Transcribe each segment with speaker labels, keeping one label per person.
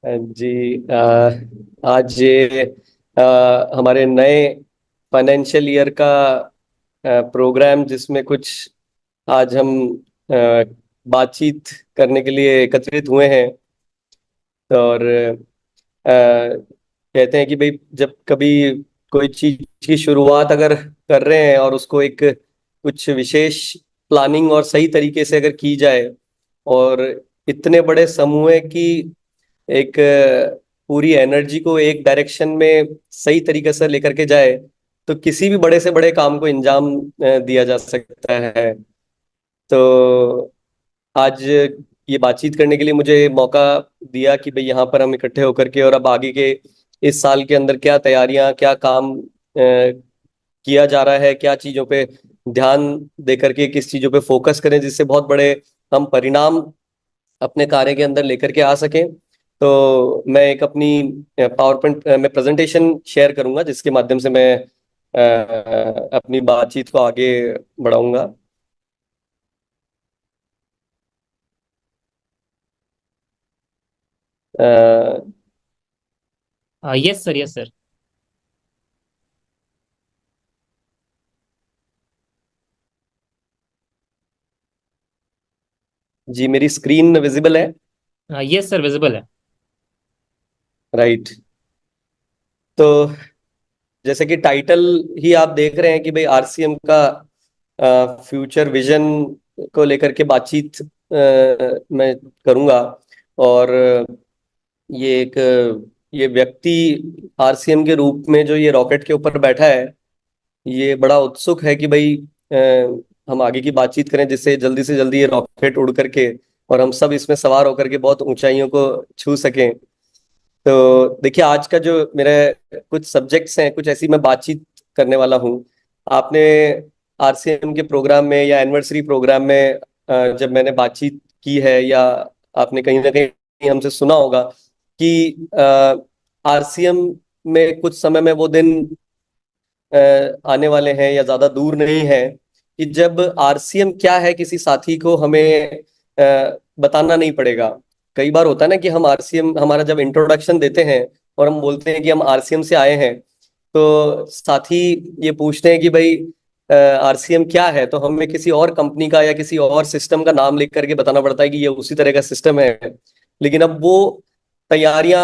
Speaker 1: जी। आज ये हमारे नए फाइनेंशियल ईयर का प्रोग्राम जिसमें कुछ आज हम अ, बातचीत करने के लिए एकत्रित हुए हैं। और कहते हैं कि भाई जब कभी कोई चीज की शुरुआत अगर कर रहे हैं और उसको एक कुछ विशेष प्लानिंग और सही तरीके से अगर की जाए और इतने बड़े समूह की एक पूरी एनर्जी को एक डायरेक्शन में सही तरीके से लेकर के जाए तो किसी भी बड़े से बड़े काम को अंजाम दिया जा सकता है। तो आज ये बातचीत करने के लिए मुझे मौका दिया कि भाई यहाँ पर हम इकट्ठे होकर के और अब आगे के इस साल के अंदर क्या तैयारियां क्या काम किया जा रहा है, क्या चीजों पे ध्यान दे करके किस चीजों पे फोकस करें जिससे बहुत बड़े हम परिणाम अपने कार्य के अंदर लेकर के आ सकें। तो मैं एक अपनी पावर पॉइंट में प्रेजेंटेशन शेयर करूंगा जिसके माध्यम से मैं अपनी बातचीत को आगे बढ़ाऊंगा। अ,
Speaker 2: यस सर, यस सर।
Speaker 1: जी, मेरी स्क्रीन विजिबल है।
Speaker 2: यस सर, विजिबल है।
Speaker 1: राइट। तो जैसे कि टाइटल ही आप देख रहे हैं कि भाई आरसीएम का फ्यूचर विजन को लेकर के बातचीत मैं करूंगा। और ये एक ये व्यक्ति आरसीएम के रूप में जो ये रॉकेट के ऊपर बैठा है, ये बड़ा उत्सुक है कि भाई हम आगे की बातचीत करें जिससे जल्दी से जल्दी ये रॉकेट उड़ करके और हम सब इसमें सवार होकर के बहुत ऊंचाइयों को छू सकें। तो देखिए, आज का जो मेरा कुछ सब्जेक्ट्स हैं, कुछ ऐसी मैं बातचीत करने वाला हूँ। आपने आरसीएम के प्रोग्राम में या एनिवर्सरी प्रोग्राम में जब मैंने बातचीत की है या आपने कहीं ना कहीं हमसे सुना होगा कि आरसीएम में कुछ समय में वो दिन आने वाले हैं या ज्यादा दूर नहीं है कि जब आरसीएम क्या है किसी साथी को हमें बताना नहीं पड़ेगा। कई बार होता है ना कि हम आरसीएम हमारा जब इंट्रोडक्शन देते हैं और हम बोलते हैं कि हम आरसीएम से आए हैं, तो साथी ये पूछते हैं कि भाई आरसीएम क्या है, तो हमें किसी और कंपनी का या किसी और सिस्टम का नाम लिख करके बताना पड़ता है कि ये उसी तरह का सिस्टम है। लेकिन अब वो तैयारियां,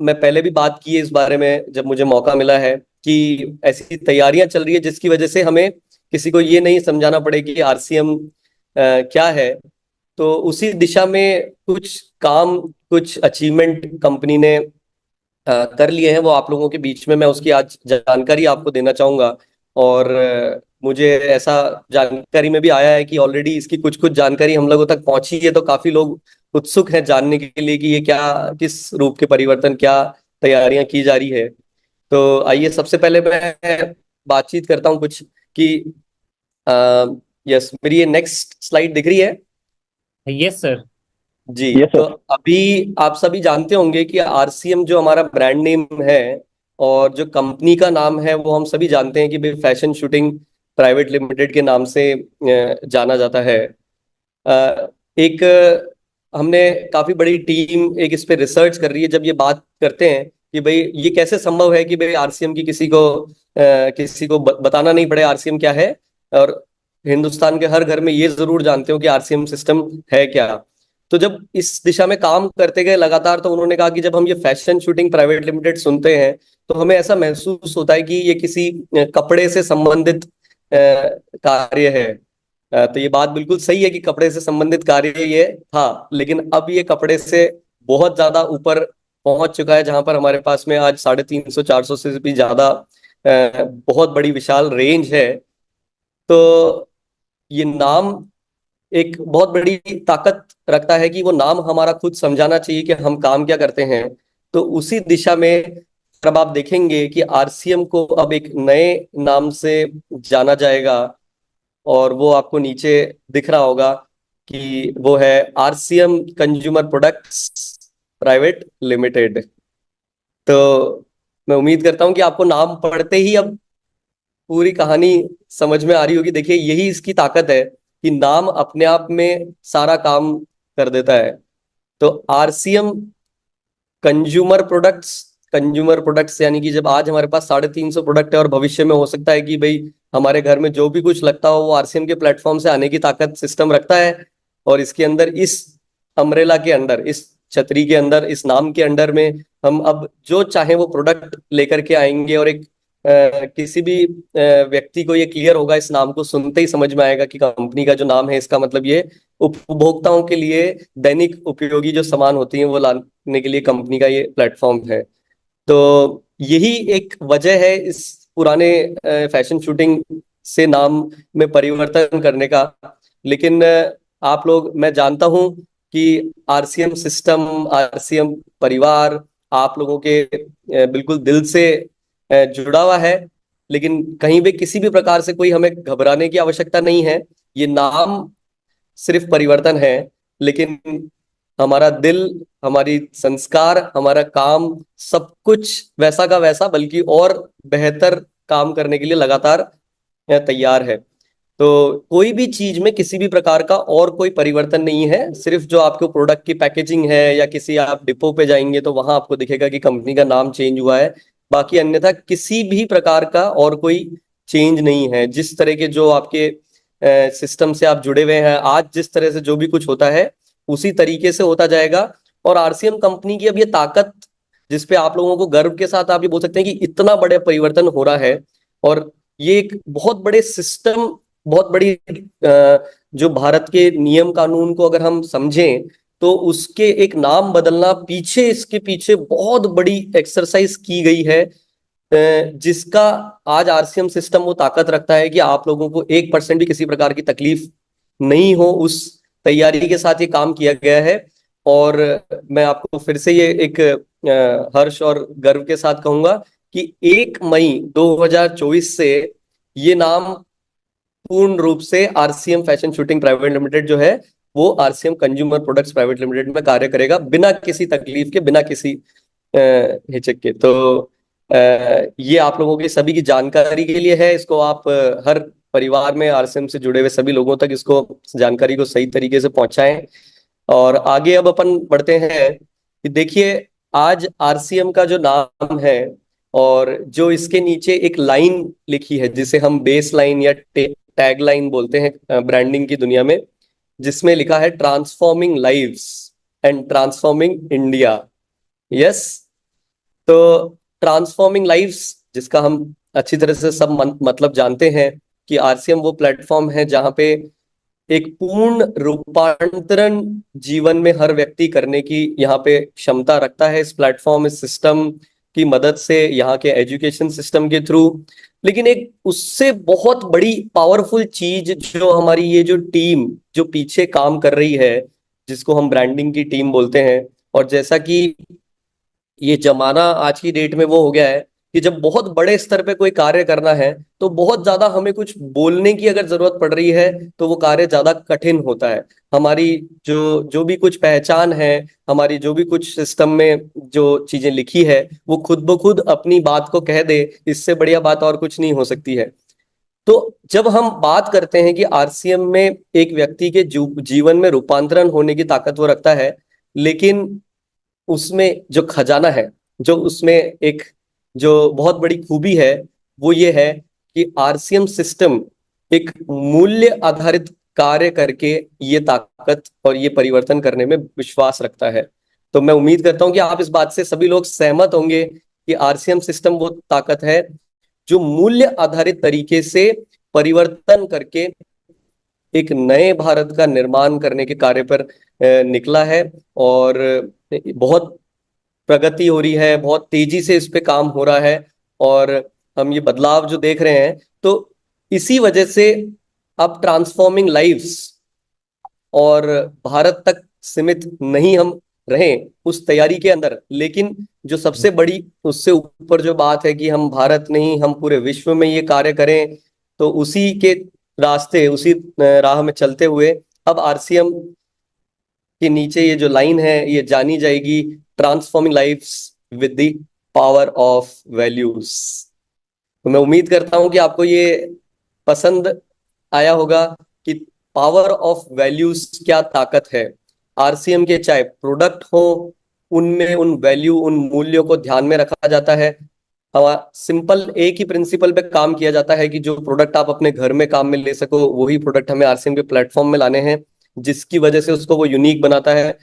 Speaker 1: मैं पहले भी बात की है इस बारे में जब मुझे मौका मिला है कि ऐसी तैयारियां चल रही है जिसकी वजह से हमें किसी को ये नहीं समझाना पड़े कि आरसीएम क्या है। तो उसी दिशा में कुछ काम, कुछ अचीवमेंट कंपनी ने कर लिए हैं, वो आप लोगों के बीच में मैं उसकी आज जानकारी आपको देना चाहूंगा। और मुझे ऐसा जानकारी में भी आया है कि ऑलरेडी इसकी कुछ कुछ जानकारी हम लोगों तक पहुंची है, तो काफी लोग उत्सुक हैं जानने के लिए कि ये क्या, किस रूप के परिवर्तन, क्या तैयारियां की जा रही है। तो आइए सबसे पहले मैं बातचीत करता हूँ कुछ कि यस, मेरी ये नेक्स्ट स्लाइड दिख रही है।
Speaker 2: Yes sir.
Speaker 1: जी। तो अभी आप सभी जानते होंगे कि आरसीएम जो हमारा ब्रांड नेम है और जो कंपनी का नाम है वो हम सभी जानते हैं कि भाई फैशन शूटिंग प्राइवेट लिमिटेड के नाम से जाना जाता है। एक हमने काफी बड़ी टीम एक इस पे रिसर्च कर रही है जब ये बात करते हैं कि भाई ये कैसे संभव है कि भाई आरसीएम की किसी को बताना नहीं पड़े आरसीएम क्या है। और हिंदुस्तान के हर घर में ये जरूर जानते हो कि आरसीएम सिस्टम है क्या। तो जब इस दिशा में काम करते गए लगातार, तो उन्होंने कहा कि जब हम ये फैशन शूटिंग प्राइवेट लिमिटेड सुनते हैं तो हमें ऐसा महसूस होता है कि ये किसी कपड़े से संबंधित कार्य है। तो ये बात बिल्कुल सही है कि कपड़े से संबंधित कार्य ये था, लेकिन अब ये कपड़े से बहुत ज्यादा ऊपर पहुंच चुका है, जहां पर हमारे पास में आज 350 400 से भी ज्यादा बहुत बड़ी विशाल रेंज है। तो ये नाम एक बहुत बड़ी ताकत रखता है कि वो नाम हमारा खुद समझाना चाहिए कि हम काम क्या करते हैं। तो उसी दिशा में अब आप देखेंगे कि आरसीएम को अब एक नए नाम से जाना जाएगा। और वो आपको नीचे दिख रहा होगा कि वो है RCM consumer products private limited. तो मैं उम्मीद करता हूं कि आपको नाम पढ़ते ही अब पूरी कहानी समझ में आ रही होगी। देखिए, यही इसकी ताकत है कि नाम अपने आप में सारा काम कर देता है। तो आरसीएम कंज्यूमर प्रोडक्ट्स यानी कि जब आज हमारे पास 350 प्रोडक्ट है और भविष्य में हो सकता है कि भाई हमारे घर में जो भी कुछ लगता हो वो आरसीएम के प्लेटफॉर्म से आने की ताकत सिस्टम रखता है। और इसके अंदर, इस अम्ब्रेला के अंदर, इस छतरी के अंदर, इस नाम के अंडर में हम अब जो चाहे वो प्रोडक्ट लेकर के आएंगे। और एक किसी भी व्यक्ति को ये क्लियर होगा, इस नाम को सुनते ही समझ में आएगा कि कंपनी का जो नाम है इसका मतलब ये उपभोक्ताओं के लिए दैनिक उपयोगी जो सामान होती हैं वो लाने के लिए कंपनी का ये प्लेटफॉर्म है। तो यही एक वजह है इस पुराने फैशन शूटिंग से नाम में परिवर्तन करने का। लेकिन आप लोग, मैं जानता हूं कि आरसीएम सिस्टम, आरसीएम परिवार आप लोगों के बिल्कुल दिल से जुड़ा हुआ है। लेकिन कहीं भी किसी भी प्रकार से कोई हमें घबराने की आवश्यकता नहीं है। ये नाम सिर्फ परिवर्तन है, लेकिन हमारा दिल, हमारी संस्कार, हमारा काम, सब कुछ वैसा का वैसा, बल्कि और बेहतर काम करने के लिए लगातार तैयार है। तो कोई भी चीज में किसी भी प्रकार का और कोई परिवर्तन नहीं है। सिर्फ जो आपको प्रोडक्ट की पैकेजिंग है, या किसी आप डिपो पे जाएंगे तो वहां आपको दिखेगा कि कंपनी का नाम चेंज हुआ है। बाकी अन्यथा किसी भी प्रकार का और कोई चेंज नहीं है। जिस तरह के जो आपके सिस्टम से आप जुड़े हुए हैं, आज जिस तरह से जो भी कुछ होता है उसी तरीके से होता जाएगा। और आरसीएम कंपनी की अब ये ताकत, जिसपे आप लोगों को गर्व के साथ आप ये बोल सकते हैं कि इतना बड़े परिवर्तन हो रहा है। और ये एक बहुत बड़े सिस्टम, बहुत बड़ी जो भारत के नियम कानून को अगर हम समझें तो उसके एक नाम बदलना, पीछे इसके पीछे बहुत बड़ी एक्सरसाइज की गई है, जिसका आज आरसीएम सिस्टम वो ताकत रखता है कि आप लोगों को 1% भी किसी प्रकार की तकलीफ नहीं हो। उस तैयारी के साथ ये काम किया गया है। और मैं आपको फिर से ये एक हर्ष और गर्व के साथ कहूंगा कि 1 मई 2024 से ये नाम पूर्ण रूप से RCM fashion shooting private limited जो है वो RCM consumer products private limited में कार्य करेगा, बिना किसी तकलीफ के, बिना किसी हिचक के। तो ये आप लोगों की सभी की जानकारी के लिए है। इसको आप हर परिवार में आरसीएम से जुड़े हुए सभी लोगों तक इसको, जानकारी को सही तरीके से पहुंचाएं। और आगे अब अपन बढ़ते हैं कि देखिए, आज आरसीएम का जो नाम है और जो इसके नीचे एक लाइन लिखी है जिसे हम बेस लाइन या टैग लाइन बोलते हैं ब्रांडिंग की दुनिया में, जिसमें लिखा है transforming lives and transforming India. Yes. तो ट्रांसफॉर्मिंग लाइव्स, जिसका हम अच्छी तरह से सब मतलब जानते हैं कि आरसीएम वो प्लेटफॉर्म है जहां पे एक पूर्ण रूपांतरण जीवन में हर व्यक्ति करने की यहाँ पे क्षमता रखता है। इस प्लेटफॉर्म, इस सिस्टम की मदद से, यहाँ के एजुकेशन सिस्टम के थ्रू। लेकिन एक उससे बहुत बड़ी पावरफुल चीज जो हमारी ये जो टीम जो पीछे काम कर रही है, जिसको हम ब्रांडिंग की टीम बोलते हैं। और जैसा कि ये जमाना आज की डेट में वो हो गया है कि जब बहुत बड़े स्तर पे कोई कार्य करना है तो बहुत ज्यादा हमें कुछ बोलने की अगर जरूरत पड़ रही है तो वो कार्य ज्यादा कठिन होता है। हमारी जो जो भी कुछ पहचान है, हमारी जो भी कुछ सिस्टम में जो चीजें लिखी है, वो खुद ब खुद अपनी बात को कह दे, इससे बढ़िया बात और कुछ नहीं हो सकती है। तो जब हम बात करते हैं कि आरसीएम में एक व्यक्ति के जीवन में रूपांतरण होने की ताकत वो रखता है, लेकिन उसमें जो खजाना है, जो उसमें एक जो बहुत बड़ी खूबी है, वो ये है कि आरसीएम सिस्टम एक मूल्य आधारित कार्य करके ये ताकत और ये परिवर्तन करने में विश्वास रखता है। तो मैं उम्मीद करता हूं कि आप इस बात से सभी लोग सहमत होंगे कि आरसीएम सिस्टम वो ताकत है जो मूल्य आधारित तरीके से परिवर्तन करके एक नए भारत का निर्माण करने के कार्य पर निकला है। और बहुत प्रगति हो रही है, बहुत तेजी से इस पे काम हो रहा है। और हम ये बदलाव जो देख रहे हैं, तो इसी वजह से अब ट्रांसफॉर्मिंग लाइव्स और भारत तक सीमित नहीं हम रहें उस तैयारी के अंदर, लेकिन जो सबसे बड़ी उससे ऊपर जो बात है कि हम भारत नहीं, हम पूरे विश्व में ये कार्य करें। तो उसी के रास्ते, उसी राह में चलते हुए अब आरसीएम के नीचे ये जो लाइन है ये जानी जाएगी, transforming lives with the power of values. तो मैं उम्मीद करता हूं कि आपको ये पसंद आया होगा कि पावर ऑफ वैल्यूज क्या ताकत है। आरसीएम के चाहे प्रोडक्ट हो, उनमें उन वैल्यू, उन मूल्यों को ध्यान में रखा जाता है। हमारा सिंपल एक ही प्रिंसिपल पे काम किया जाता है कि जो प्रोडक्ट आप अपने घर में काम में ले सको, वही प्रोडक्ट हमें आरसीएम के प्लेटफॉर्म में लाने हैं, जिसकी वजह से उसको वो यूनिक बनाता है।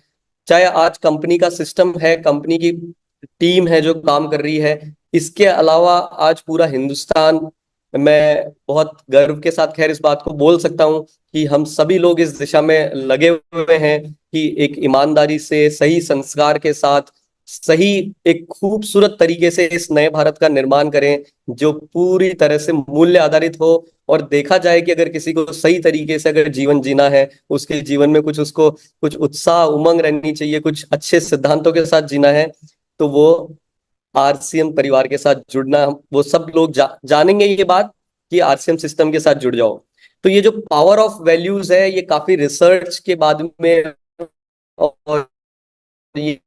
Speaker 1: चाहे आज कंपनी का सिस्टम है, कंपनी की टीम है जो काम कर रही है, इसके अलावा आज पूरा हिंदुस्तान, मैं बहुत गर्व के साथ खैर इस बात को बोल सकता हूं कि हम सभी लोग इस दिशा में लगे हुए हैं कि एक ईमानदारी से, सही संस्कार के साथ, सही एक खूबसूरत तरीके से इस नए भारत का निर्माण करें, जो पूरी तरह से मूल्य आधारित हो। और देखा जाए कि अगर किसी को सही तरीके से अगर जीवन जीना है, उसके जीवन में कुछ, उसको कुछ उत्साह उमंग रहनी चाहिए, कुछ अच्छे सिद्धांतों के साथ जीना है, तो वो आरसीएम परिवार के साथ जुड़ना, वो सब लोग जानेंगे ये बात कि आरसीएम सिस्टम के साथ जुड़ जाओ। तो ये जो पावर ऑफ वैल्यूज है, ये काफी रिसर्च के बाद में, और ये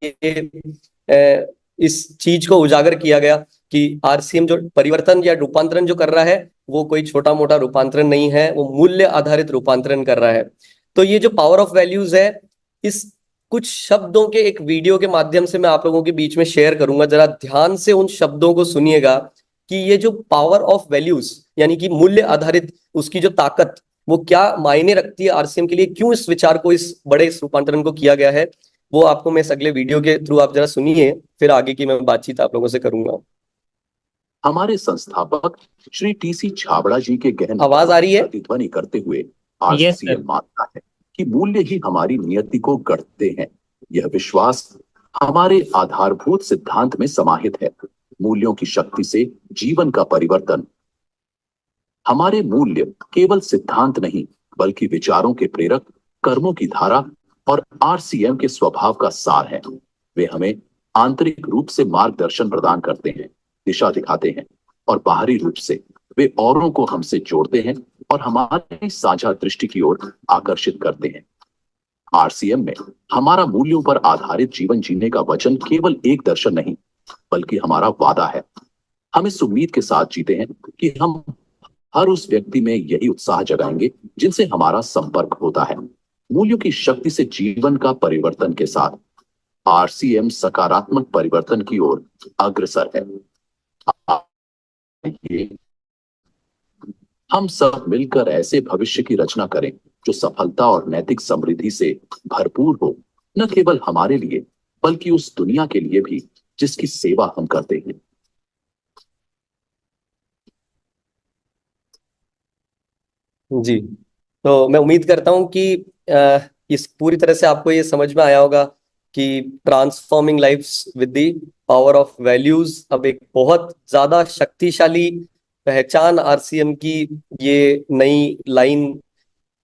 Speaker 1: इस चीज को उजागर किया गया कि आरसीएम जो परिवर्तन या रूपांतरण जो कर रहा है, वो कोई छोटा मोटा रूपांतरण नहीं है, वो मूल्य आधारित रूपांतरण कर रहा है। तो ये जो पावर ऑफ वैल्यूज है, इस कुछ शब्दों के एक वीडियो के माध्यम से मैं आप लोगों के बीच में शेयर करूंगा। जरा ध्यान से उन शब्दों को सुनिएगा कि ये जो पावर ऑफ वैल्यूज यानी कि मूल्य आधारित, उसकी जो ताकत, वो क्या मायने रखती है आरसीएम के लिए, क्यों इस विचार को, इस बड़े इस रूपांतरण को किया गया है, वो आपको मैं इस अगले वीडियो के थ्रू आप जरा सुनिए, फिर आगे की मैं बातचीत आप लोगों से करूंगा।
Speaker 3: हमारे संस्थापक श्री टीसी छाबड़ा जी के गहन
Speaker 1: आवाज आ रही है?
Speaker 3: प्रतिध्वनि करते हुए
Speaker 2: यस सर।
Speaker 3: आरसीएम मानता है कि मूल्य ही हमारी नियति को गढ़ते हैं। यह विश्वास हमारे आधारभूत सिद्धांत में समाहित है। मूल्यों की शक्ति से जीवन का परिवर्तन। हमारे मूल्य केवल सिद्धांत नहीं, बल्कि विचारों के प्रेरक, कर्मों की धारा और आरसीएम के स्वभाव का सार है। वे हमें आंतरिक रूप से मार्गदर्शन प्रदान करते हैं, दिशा दिखाते हैं, और बाहरी रूप से वे औरों को हमसे जोड़ते हैं और हमारी साझा दृष्टि की ओर आकर्षित करते हैं। आरसीएम में हमारा मूल्यों पर आधारित जीवन जीने का वचन केवल एक दर्शन नहीं, बल्कि हमारा वादा है। हम इस उम्मीद के साथ जीते हैं कि हम हर उस व्यक्ति में यही उत्साह जगाएंगे जिनसे हमारा संपर्क होता है। मूल्यों की शक्ति से जीवन का परिवर्तन के साथ आरसीएम सकारात्मक परिवर्तन की ओर अग्रसर है। आइए हम सब मिलकर ऐसे भविष्य की रचना करें जो सफलता और नैतिक समृद्धि से भरपूर हो, न केवल हमारे लिए बल्कि उस दुनिया के लिए भी जिसकी सेवा हम करते हैं।
Speaker 1: जी, तो मैं उम्मीद करता हूं कि इस पूरी तरह से आपको ये समझ में आया होगा कि transforming lives with the power of values अब एक बहुत ज्यादा शक्तिशाली पहचान आरसीएम की ये नई लाइन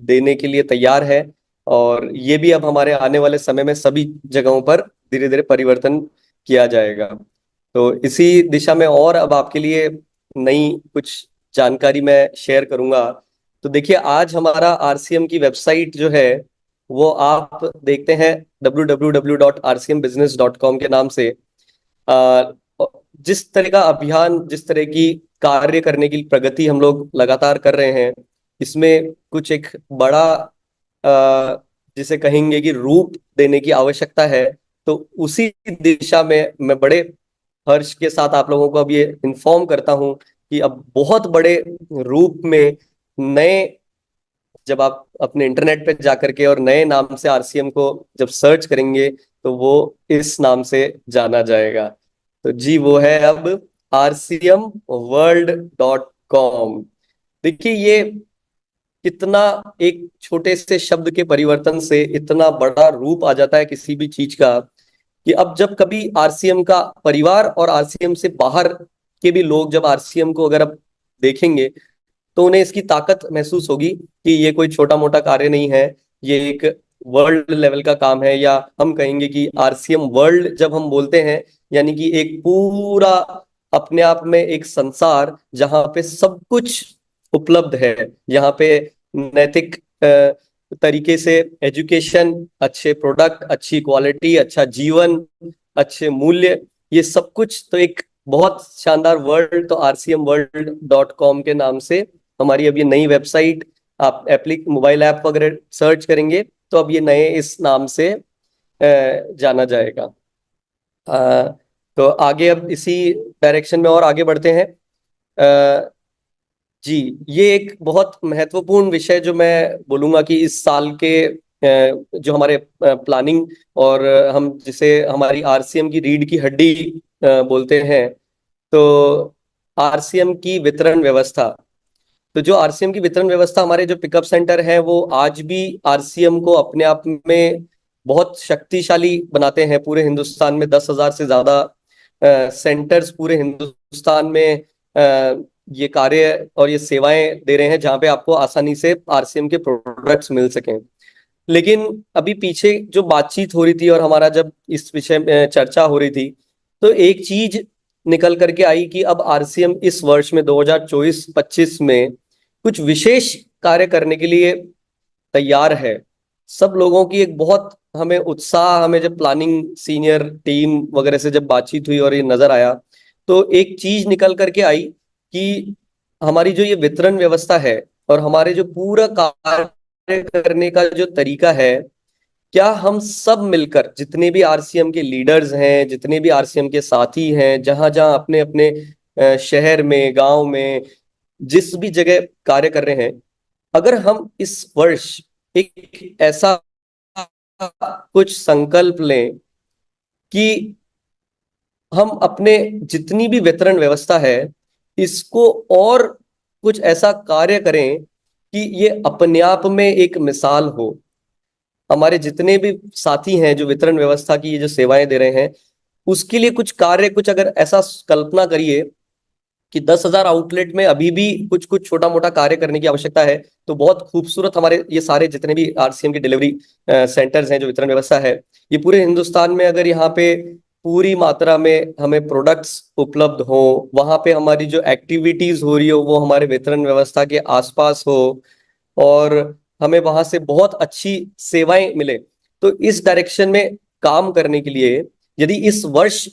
Speaker 1: देने के लिए तैयार है। और ये भी अब हमारे आने वाले समय में सभी जगहों पर धीरे धीरे परिवर्तन किया जाएगा। तो इसी दिशा में और अब आपके लिए नई कुछ जानकारी मैं शेयर करूंगा। तो देखिए, आज हमारा आरसीएम की वेबसाइट जो है, वो आप देखते हैं www.rcmbusiness.com के नाम से। अ, जिस तरह का अभियान, जिस तरह की कार्य करने की प्रगति हम लोग लगातार कर रहे हैं, इसमें कुछ एक बड़ा जिसे कहेंगे कि रूप देने की आवश्यकता है। तो उसी दिशा में मैं बड़े हर्ष के साथ आप लोगों को अब ये इन्फॉर्म करता हूं कि अब बहुत बड़े रूप में नए, जब आप अपने इंटरनेट पे जाकर के और नए नाम से आरसीएम को जब सर्च करेंगे, तो वो इस नाम से जाना जाएगा। तो जी, वो है अब rcmworld.com। देखिए, ये कितना एक छोटे से शब्द के परिवर्तन से इतना बड़ा रूप आ जाता है किसी भी चीज का, कि अब जब कभी आरसीएम का परिवार और आरसीएम से बाहर के भी लोग जब आरसीएम को अगर अब देखेंगे, तो उन्हें इसकी ताकत महसूस होगी कि ये कोई छोटा मोटा कार्य नहीं है, ये एक वर्ल्ड लेवल का काम है। या हम कहेंगे कि आरसीएम वर्ल्ड जब हम बोलते हैं, यानी कि एक पूरा अपने आप में एक संसार जहां पे सब कुछ उपलब्ध है, जहां पे नैतिक तरीके से एजुकेशन, अच्छे प्रोडक्ट, अच्छी क्वालिटी, अच्छा जीवन, अच्छे मूल्य, ये सब कुछ तो एक बहुत शानदार वर्ल्ड। तो rcmworld.com के नाम से हमारी अब ये नई वेबसाइट, आप मोबाइल ऐप वगैरह सर्च करेंगे तो अब ये नए इस नाम से जाना जाएगा। अ, तो आगे अब इसी डायरेक्शन में और आगे बढ़ते हैं। अ, जी, ये एक बहुत महत्वपूर्ण विषय जो मैं बोलूंगा कि इस साल के जो हमारे प्लानिंग और हम जिसे हमारी आरसीएम की रीढ़ की हड्डी बोलते हैं, तो आरसीएम की वितरण व्यवस्था। तो जो आरसीएम की वितरण व्यवस्था, हमारे जो पिकअप सेंटर हैं वो आज भी आरसीएम को अपने आप में बहुत शक्तिशाली बनाते हैं। पूरे हिंदुस्तान में 10,000 से ज्यादा सेंटर्स पूरे हिंदुस्तान में ये कार्य और ये सेवाएं दे रहे हैं, जहां पे आपको आसानी से आरसीएम के प्रोडक्ट्स मिल सकें। लेकिन अभी पीछे जो बातचीत हो रही थी और हमारा जब इस विषय में चर्चा हो रही थी, तो एक चीज निकल करके आई कि अब आरसीएम इस वर्ष में 2024-25 में कुछ विशेष कार्य करने के लिए तैयार है। सब लोगों की एक बहुत हमें उत्साह, हमें जब प्लानिंग सीनियर टीम वगैरह से जब बातचीत हुई और ये नजर आया, तो एक चीज निकल करके आई कि हमारी जो ये वितरण व्यवस्था है और हमारे जो पूरा कार्य करने का जो तरीका है, क्या हम सब मिलकर, जितने भी आरसीएम के लीडर्स हैं, जितने भी आरसीएम के साथी हैं, जहां जहां अपने अपने शहर में, गांव में, जिस भी जगह कार्य कर रहे हैं, अगर हम इस वर्ष एक ऐसा कुछ संकल्प लें कि हम अपने जितनी भी वितरण व्यवस्था है इसको और कुछ ऐसा कार्य करें कि ये अपने आप में एक मिसाल हो। हमारे जितने भी साथी हैं जो वितरण व्यवस्था की ये जो सेवाएं दे रहे हैं, उसके लिए कुछ कार्य, कुछ अगर ऐसा कल्पना करिए कि 10,000 आउटलेट में अभी भी कुछ कुछ छोटा मोटा कार्य करने की आवश्यकता है, तो बहुत खूबसूरत हमारे ये सारे जितने भी आरसीएम के डिलीवरी सेंटर्स हैं, जो वितरण व्यवस्था है, ये पूरे हिंदुस्तान में अगर यहाँ पे पूरी मात्रा में हमें प्रोडक्ट्स उपलब्ध हो, वहां पे हमारी जो एक्टिविटीज हो रही हो वो हमारे वितरण व्यवस्था के आसपास हो, और हमें वहां से बहुत अच्छी सेवाएं मिले, तो इस डायरेक्शन में काम करने के लिए यदि इस वर्ष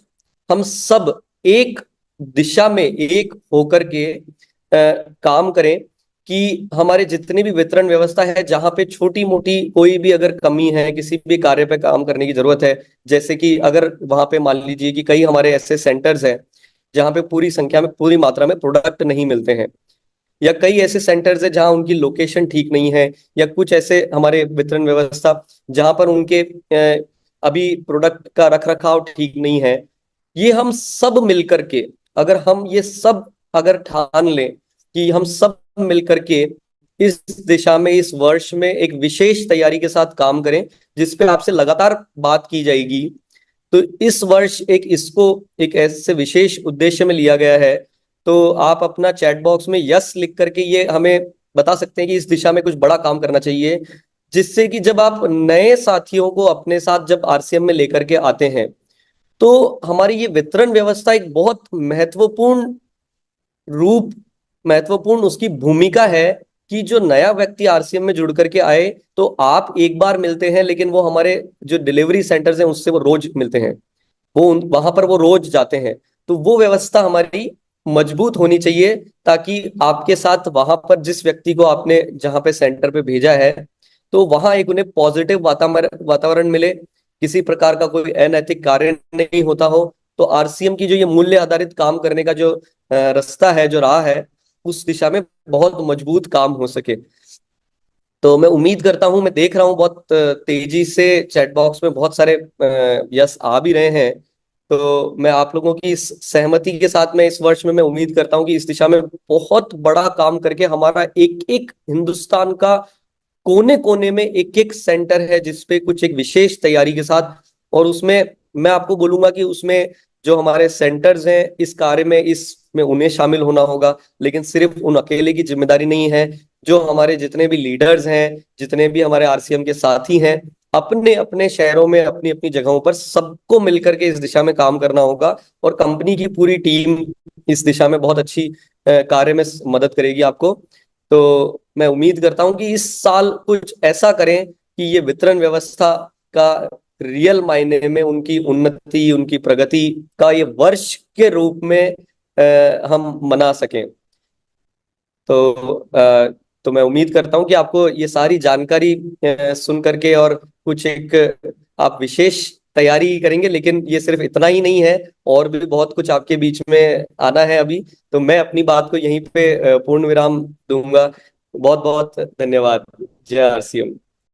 Speaker 1: हम सब एक दिशा में एक होकर के काम करें कि हमारे जितनी भी वितरण व्यवस्था है, जहां पे छोटी मोटी कोई भी अगर कमी है, किसी भी कार्य पे काम करने की जरूरत है, जैसे कि अगर वहां पे मान लीजिए कि कई हमारे ऐसे सेंटर्स हैं जहां पे पूरी संख्या में, पूरी मात्रा में प्रोडक्ट नहीं मिलते हैं, या कई ऐसे सेंटर्स है जहां उनकी लोकेशन ठीक नहीं है, या कुछ ऐसे हमारे वितरण व्यवस्था जहां पर उनके अभी प्रोडक्ट का रख रखाव ठीक नहीं है, ये हम सब मिलकर के, अगर हम ये सब अगर ठान लें कि हम सब मिलकर के इस दिशा में इस वर्ष में एक विशेष तैयारी के साथ काम करें, जिसपे आपसे लगातार बात की जाएगी, तो इस वर्ष एक इसको एक ऐसे विशेष उद्देश्य में लिया गया है। तो आप अपना चैट बॉक्स में यस लिख करके ये हमें बता सकते हैं कि इस दिशा में कुछ बड़ा काम करना चाहिए, जिससे कि जब आप नए साथियों को अपने साथ जब आरसीएम में लेकर के आते हैं, तो हमारी ये वितरण व्यवस्था एक बहुत महत्वपूर्ण रूप, महत्वपूर्ण उसकी भूमिका है कि जो नया व्यक्ति आरसीएम में जुड़ करके आए, तो आप एक बार मिलते हैं, लेकिन वो हमारे जो डिलीवरी सेंटर्स हैं उससे वो रोज मिलते हैं, वहां पर वो रोज जाते हैं। तो वो व्यवस्था हमारी मजबूत होनी चाहिए, ताकि आपके साथ वहां पर जिस व्यक्ति को आपने जहां पे सेंटर पे भेजा है, तो वहां एक उन्हें पॉजिटिव वातावरण वातावरण मिले, किसी प्रकार का कोई अनैतिक कार्य नहीं होता हो। तो आरसीएम की जो ये मूल्य आधारित काम करने का जो रास्ता है, जो राह है, उस दिशा में बहुत मजबूत काम हो सके। तो मैं उम्मीद करता हूं, मैं देख रहा हूं बहुत तेजी से चैट बॉक्स में बहुत सारे यस आ भी रहे हैं। तो मैं आप लोगों की इस सहमति के साथ में इस वर्ष में मैं उम्मीद करता हूं कि इस दिशा में बहुत बड़ा काम करके हमारा एक एक हिंदुस्तान का कोने कोने में एक एक सेंटर है जिसपे कुछ एक विशेष तैयारी के साथ, और उसमें मैं आपको बोलूंगा कि उसमें जो हमारे सेंटर्स हैं इस कार्य में, इसमें उन्हें शामिल होना होगा, लेकिन सिर्फ उन अकेले की जिम्मेदारी नहीं है। जो हमारे जितने भी लीडर्स हैं, जितने भी हमारे आरसीएम के साथी हैं, अपने अपने शहरों में, अपनी अपनी जगहों पर सबको मिलकर के इस दिशा में काम करना होगा, और कंपनी की पूरी टीम इस दिशा में बहुत अच्छी कार्य में मदद करेगी आपको। तो मैं उम्मीद करता हूं कि इस साल कुछ ऐसा करें कि ये वितरण व्यवस्था का रियल मायने में उनकी उन्नति, उनकी प्रगति का ये वर्ष के रूप में हम मना सकें। तो मैं उम्मीद करता हूं कि आपको ये सारी जानकारी सुन करके और कुछ एक आप विशेष तैयारी करेंगे, लेकिन ये सिर्फ इतना ही नहीं है, और भी बहुत कुछ आपके बीच में आना है अभी। तो मैं अपनी बात को यहीं पे पूर्ण विराम दूंगा। बहुत बहुत धन्यवाद। जय आरसीएम।